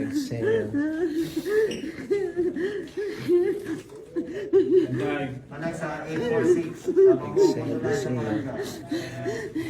Exhale. Manay sa 846. Exhale, exhale.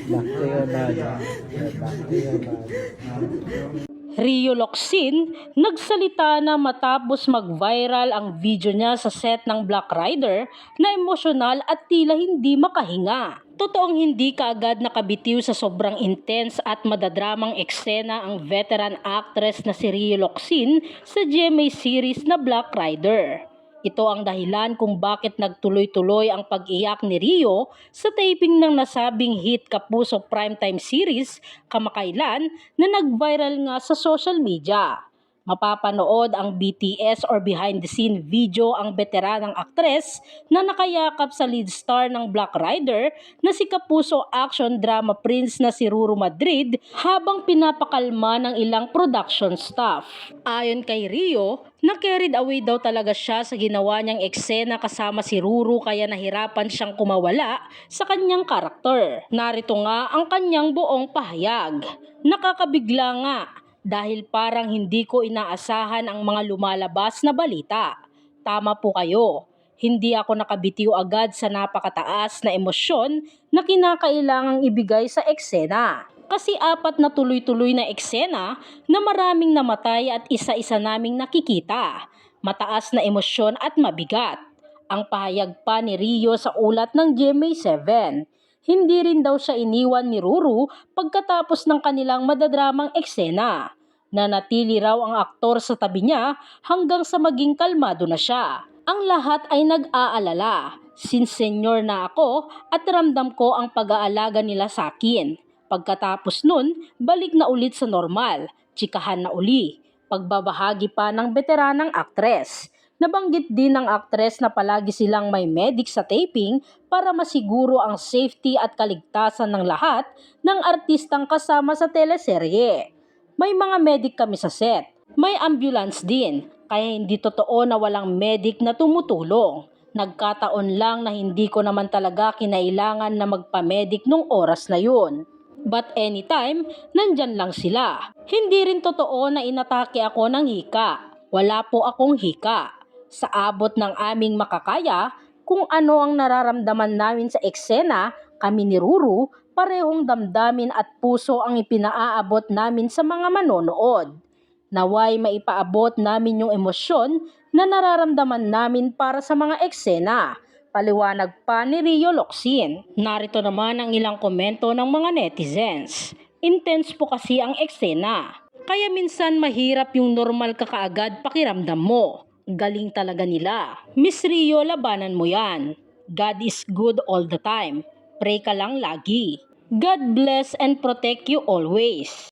Back to your body. Back to your body. Rio Locsin nagsalita na matapos mag-viral ang video niya sa set ng Black Rider na emosyonal at tila hindi makahinga. Totoong hindi kaagad nakabitiw sa sobrang intense at madadramang eksena ang veteran actress na si Rio Locsin sa GMA series na Black Rider. Ito ang dahilan kung bakit nagtuloy-tuloy ang pag-iyak ni Rio sa taping ng nasabing hit Kapuso primetime series kamakailan na nag-viral nga sa social media. Mapapanood ang BTS or behind the scene video ang veteranang aktres na nakayakap sa lead star ng Black Rider na si Kapuso action drama prince na si Ruru Madrid habang pinapakalma ng ilang production staff. Ayon kay Rio, na-carried away daw talaga siya sa ginawa niyang eksena kasama si Ruru kaya nahirapan siyang kumawala sa kanyang karakter. Narito nga ang kanyang buong pahayag. Nakakabigla nga dahil parang hindi ko inaasahan ang mga lumalabas na balita. Tama po kayo. Hindi ako nakabitiw agad sa napakataas na emosyon na kinakailangang ibigay sa eksena. Kasi 4 na tuloy-tuloy na eksena na maraming namatay at isa-isa naming nakikita. Mataas na emosyon at mabigat. Ang pahayag pa ni Rio sa ulat ng GMA7. Hindi rin daw siya iniwan ni Ruru pagkatapos ng kanilang madadramang eksena. Nanatili raw ang aktor sa tabi niya hanggang sa maging kalmado na siya. Ang lahat ay nag-aalala. Since senior na ako at ramdam ko ang pag-aalaga nila sa akin. Pagkatapos nun, balik na ulit sa normal, tsikahan na uli. Pagbabahagi pa ng veteranang aktres. Nabanggit din ng aktres na palagi silang may medic sa taping para masiguro ang safety at kaligtasan ng lahat ng artistang kasama sa teleserye. May mga medic kami sa set. May ambulance din, kaya hindi totoo na walang medic na tumutulong. Nagkataon lang na hindi ko naman talaga kinailangan na magpa-medic nung oras na yun. But anytime, nandyan lang sila. Hindi rin totoo na inatake ako ng hika. Wala po akong hika. Sa abot ng aming makakaya, kung ano ang nararamdaman namin sa eksena, kami ni Ruru, parehong damdamin at puso ang ipinaaabot namin sa mga manonood. Naway maipaabot namin yung emosyon na nararamdaman namin para sa mga eksena. Paliwanag pa ni Rio Locsin. Narito naman ang ilang komento ng mga netizens. Intense po kasi ang eksena. Kaya minsan mahirap yung normal ka kaagad pakiramdam mo. Galing talaga nila. Miss Rio, labanan mo yan. God is good all the time. Pray ka lang lagi. God bless and protect you always.